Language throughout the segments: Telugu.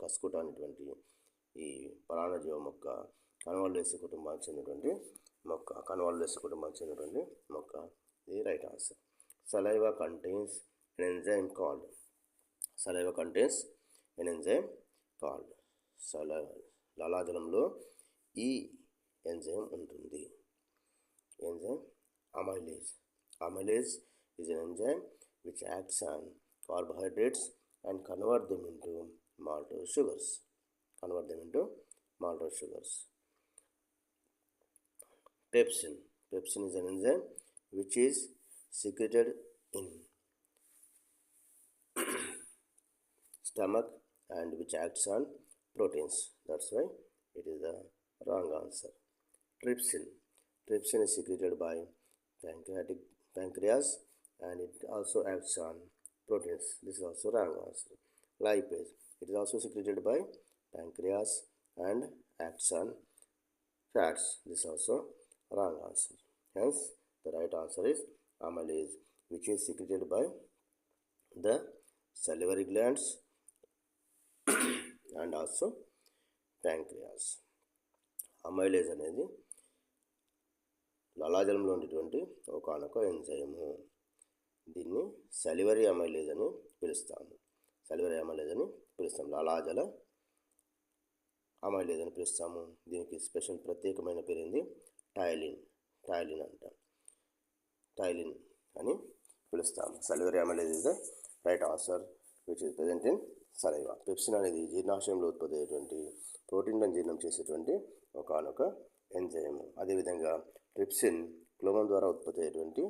కస్కుటా అనేటువంటి ఈ పరాన్నజీవ మొక్క కన్వాల్వేసి కుటుంబానికి చెందినటువంటి మొక్క. ఇది right answer. Saliva contains an enzyme called లాలాజలంలో ఈ ఎంజైమ్ ఉంటుంది. Enzyme amylase is an enzyme which acts on carbohydrates and convert them into maltose sugars. Pepsin is an enzyme which is secreted in stomach and which acts on proteins. That's why it is the wrong answer. Trypsin is secreted by pancreas and it also acts on proteins. This is also wrong answer. Lipase, it is also secreted by pancreas and acts on fats. This is also wrong answer. Hence the right answer is amylase, which is secreted by the salivary glands and also pancreas. amylase అనేది లాలాజలంలో ఉండేటువంటి ఒకనొక ఎంజైము. దీన్ని సలివరీ అమైలేజ్ అని పిలుస్తాము. లాలాజల అమైలేజ్ అని పిలుస్తాము. దీనికి స్పెషల్ ప్రత్యేకమైన పేరు ఏంది? టైలిన్ అని పిలుస్తాము. Salivary amylase is the right answer which is present in saliva. Pepsin అనేది జీర్ణాశయంలో ఉత్పత్తి అయ్యేటువంటి ప్రోటీన్లను జీర్ణం చేసేటువంటి ఒకనొక ఎంజైము. అదేవిధంగా ట్రిప్సిన్ క్లోమం ద్వారా ఉత్పత్తి అయ్యేటువంటి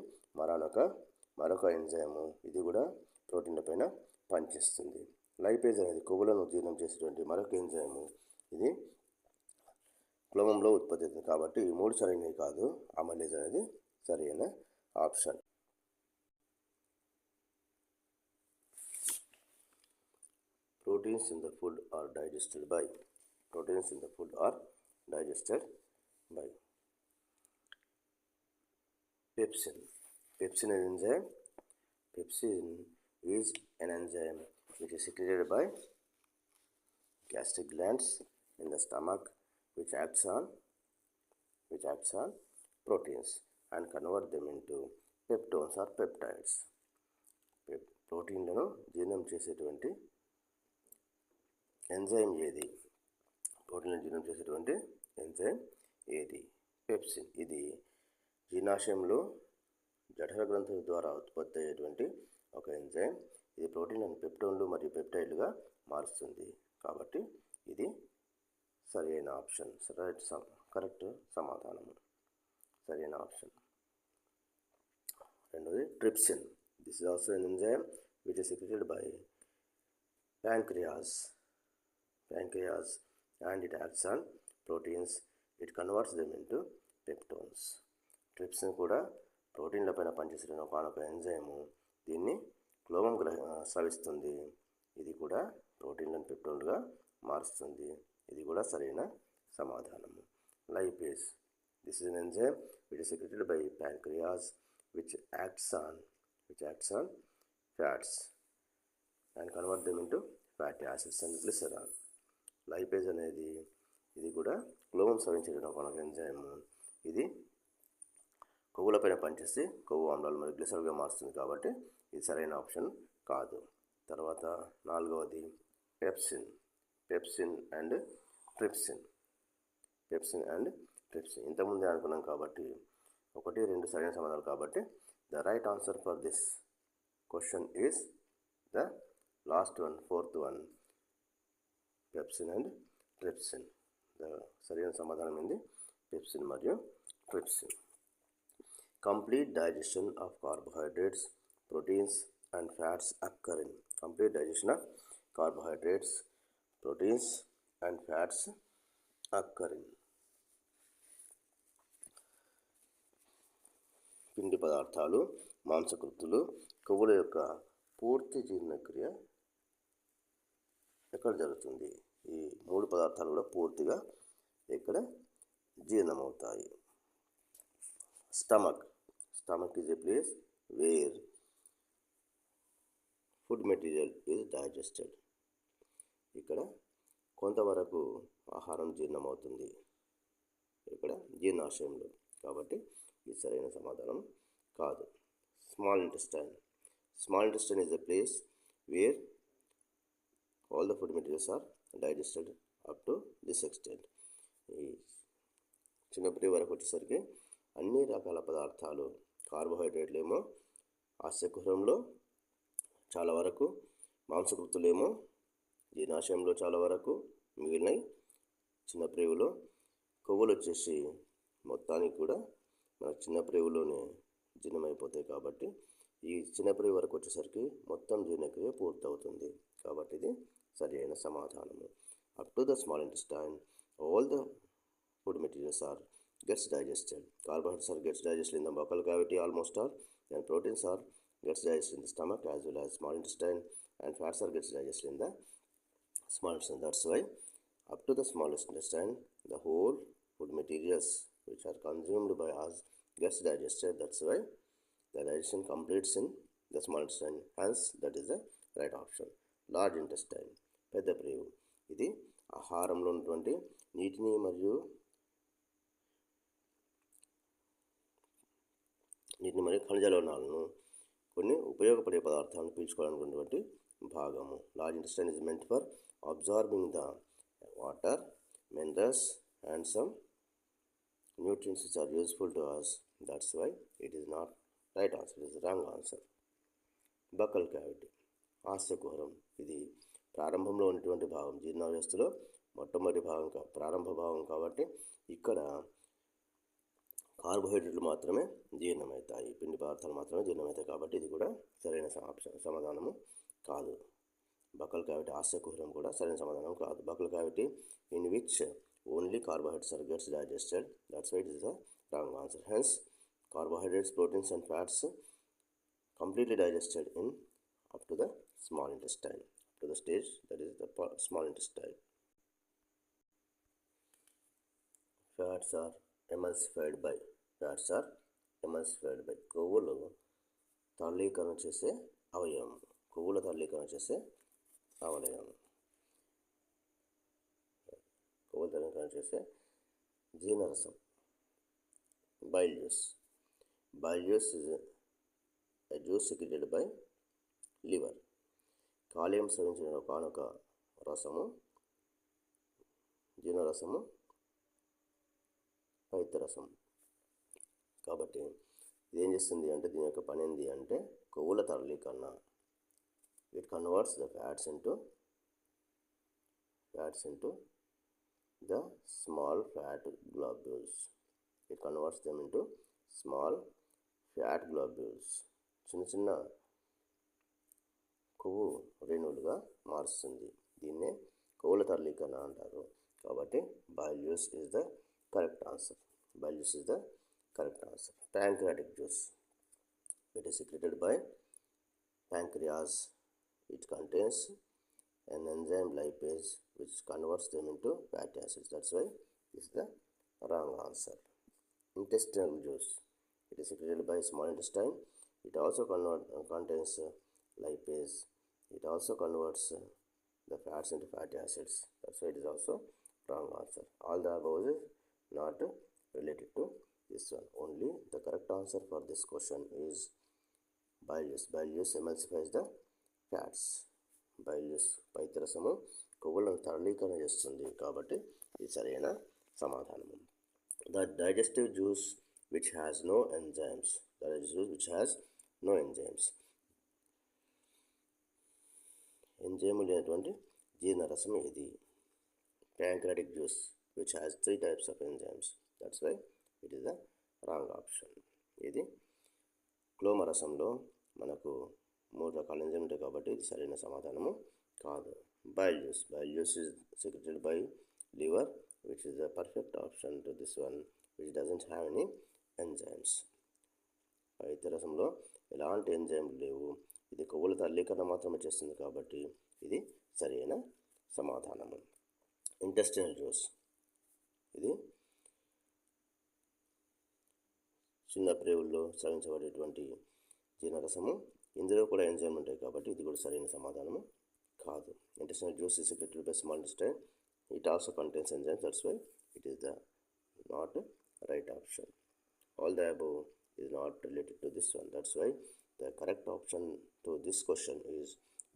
మరొక ఎంజైము. ఇది కూడా ప్రోటీన్ల పైన పనిచేస్తుంది. లైపేజ్ అనేది కొవ్వులను జీర్ణం చేసేటువంటి మరొక ఎంజైము. ఇది క్లోమంలో ఉత్పత్తి అవుతుంది. కాబట్టి ఈ మూడు సరైనవి కాదు. అమైలేజ్ అనేది సరైన option. Proteins in the food are digested by pepsin. Pepsin is an enzyme which is secreted by gastric glands in the stomach, which acts on proteins and convert them into peptones or peptides. ప్రోటీన్లను జీర్ణం చేసేటువంటి ఎంజైమ్ ఏది? పెప్సిన్. ఇది జీర్ణాశయంలో జఠర గ్రంథుల ద్వారా ఉత్పత్తి అయ్యేటువంటి ఒక ఎంజైమ్. ఇది ప్రోటీన్లను పెప్టోన్లు మరియు పెప్టైడ్లుగా మారుస్తుంది. కాబట్టి ఇది సరైన ఆప్షన్. కరెక్ట్ సమాధానము సరైన ఆప్షన్. రెండోది trypsin. This is also an enzyme which is secreted by pancreas and it acts on proteins. It converts them into peptones. Trypsin కూడా ప్రోటీన్ల పైన పనిచేసే ఒకనొక ఎంజైము. దీన్ని క్లోమం స్రవిస్తుంది. ఇది కూడా ప్రోటీన్లను పెప్టోన్లుగా మారుస్తుంది. ఇది కూడా సరైన సమాధానము. Lipase. This is an enzyme which is secreted by pancreas which acts on fats and convert them into fatty acids and glycerol. Lipase అనేది ఇది కూడా క్లోమం స్రవించే ఒక ఎంజైము. ఇది కొవ్వులపైన పనిచేసి కొవ్వు ఆమ్లాలు మరియు గ్లిసరాల్గా మారుస్తుంది. కాబట్టి ఇది సరైన ఆప్షన్ కాదు. తర్వాత నాలుగవది పెప్సిన్ అండ్ ట్రిప్సిన్. ఇంతకుముందే అనుకున్నాం కాబట్టి 1, 2 సరైన సమాధానాలు. కాబట్టి the right answer for this question is the last one, 4th one, pepsin and trypsin. సరైన సమాధానం ఏంది? పెప్సిన్ మరియు trypsin. Complete digestion of carbohydrates, proteins and fats అక్కర్ in. Complete digestion of carbohydrates, proteins and fats అక్కర్ in. పిండి పదార్థాలు, మాంసకృతులు, కొవ్వుల యొక్క పూర్తి జీర్ణక్రియ ఎక్కడ జరుగుతుంది? ఈ 3 పదార్థాలు కూడా పూర్తిగా ఎక్కడ జీర్ణమవుతాయి? Stomach is a place where food material is digested. ఇక్కడ కొంతవరకు ఆహారం జీర్ణమవుతుంది ఇక్కడ జీర్ణాశయంలో, కాబట్టి ఇది సరైన సమాధానం కాదు. Small intestine. Small intestine is a place where all the food materials are digested up to this extent. ఈ చిన్నప్పటి వరకు వచ్చేసరికి అన్ని రకాల పదార్థాలు, కార్బోహైడ్రేట్లు ఏమో ఆస్యకుహరంలో, చాలా వరకు మాంసకృతులేమో జీర్ణాశయంలో, చాలా వరకు మిగిలినవి చిన్న ప్రేవులో, కొవ్వులు వచ్చేసి మొత్తానికి కూడా మన చిన్న ప్రేవులోనే జీర్ణమైపోతాయి. కాబట్టి ఈ చిన్న ప్రేవు వరకు వచ్చేసరికి మొత్తం జీర్ణక్రియ పూర్తవుతుంది. కాబట్టి ఇది సరి అయిన సమాధానము. Up to the small intestine all the food materials are gets digested. Carbohydrates are gets digested in the buccal cavity almost all. Then proteins are gets digested in the stomach as well as small intestine, and fats are gets digested in the small intestine. That's why up to the smallest intestine, the whole food materials which are consumed by us gets digested. That's why the digestion completes in the small intestine. Hence, that is the right option. Large intestine, పెద్ద ప్రేవు. ఇది ఆహారంలో ఉన్నటువంటి నీటిని మరియు ఖనిజ లవణాలను, కొన్ని ఉపయోగపడే పదార్థాలను పీల్చుకోవాలనుకున్నటువంటి భాగము. Large intestine is meant for absorbing the water, minerals and some nutrients which are useful to us. That's why it is not right answer, it is wrong answer. Buccal cavity, ఆస్యకుహరం. ఇది ప్రారంభంలో ఉన్నటువంటి భాగం, జీర్ణ వ్యవస్థలో మొట్టమొదటి భాగం, ప్రారంభ భాగం. కాబట్టి ఇక్కడ కార్బోహైడ్రేట్లు మాత్రమే జీర్ణమవుతాయి, పిండి పదార్థాలు మాత్రమే జీర్ణమవుతాయి. కాబట్టి ఇది కూడా సరైన సమాధానము కాదు. బకల్ క్యావిటీ, ఆస్యకుహరం కూడా సరైన సమాధానం కాదు. Buccal cavity in which only carbohydrates are gets digested. That's why it is the wrong answer. Hence carbohydrates, proteins and fats completely digested in up to the small intestine, up to the stage that is the small intestine. Fats are emulsified by, fats are emulsified by, కొవ్వులు తరళీకరణ చేసే అవయవం, కొవ్వుల తరళీకరణ చేసే అవయవం, కొవ్వుల తరళీకరణ చేసే జీర్ణరసం. Bile juice. Bile juice is a juice secreted by liver. కాలేయం స్రవించిన ఒకనొక రసము, జీర్ణరసము, పైత్యరసం. కాబట్టి ఇదేం చేస్తుంది అంటే, దీని యొక్క పని ఏంటి అంటే కొవ్వుల తరళీకరణ. It converts the fats into the small fat globules. It converts them into small fat globules. చిన్న చిన్న కొవ్వు రేణువులుగా మారుస్తుంది. దీన్నే కొవ్వుల తరళీకరణ అంటారు. కాబట్టి bile juice is the correct answer. Bile juice is the correct answer. Pancreatic juice. It is secreted by pancreas. It contains an enzyme lipase which converts them into fatty acids. That's why this is the wrong answer. Intestinal juice. It is secreted by small intestine. It also contains lipase. It also converts the fats into fatty acids. That's why it is also wrong answer. All the above is not related to this one. Only the correct answer for this question is bile juice. Bile juice emulsifies the fats. Bile juice పైత్యరసము కొవ్వులను తరళీకరణ చేస్తుంది. కాబట్టి ఇది సరైన సమాధానము. The digestive juice which has no enzymes. The digestive juice which has no enzymes. Enzyme లేనటువంటి జీర్ణరసం ఇది. Pancreatic juice which has 3 types of enzymes. That's why it is the wrong option. ఇది క్లోమరసంలో మనకు 3 రకాల ఎంజైమ్ ఉంటాయి. కాబట్టి ఇది సరైన సమాధానము కాదు. Bile juice. Bile juice is secreted by liver which is the perfect option to this one which doesn't have any enzymes. పైత్యరసంలో ఎలాంటి ఎంజైమ్లు లేవు. ఇది కొవ్వుల తరళీకరణ మాత్రమే చేస్తుంది. కాబట్టి ఇది సరైన సమాధానము. Intestinal juice. ఇది చిన్న ప్రేవుల్లో స్రవించబడేటువంటి జీర్ణరసము. ఇందులో కూడా ఎంజైమ్ ఉంటాయి. కాబట్టి ఇది కూడా సరైన సమాధానము కాదు. Intestinal juice is secreted by small intestine It also contains enzymes, that's why it is the not right option. All the above is not related to this one. That's why the correct option to this question is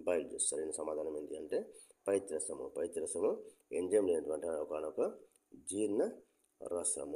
bile juice. సరైన సమాధానం ఏంటి అంటే పైత్యరసము. పైత్యరసము ఎంజైమ్ లేనటువంటి ఒకనొక జీర్ణ రసము.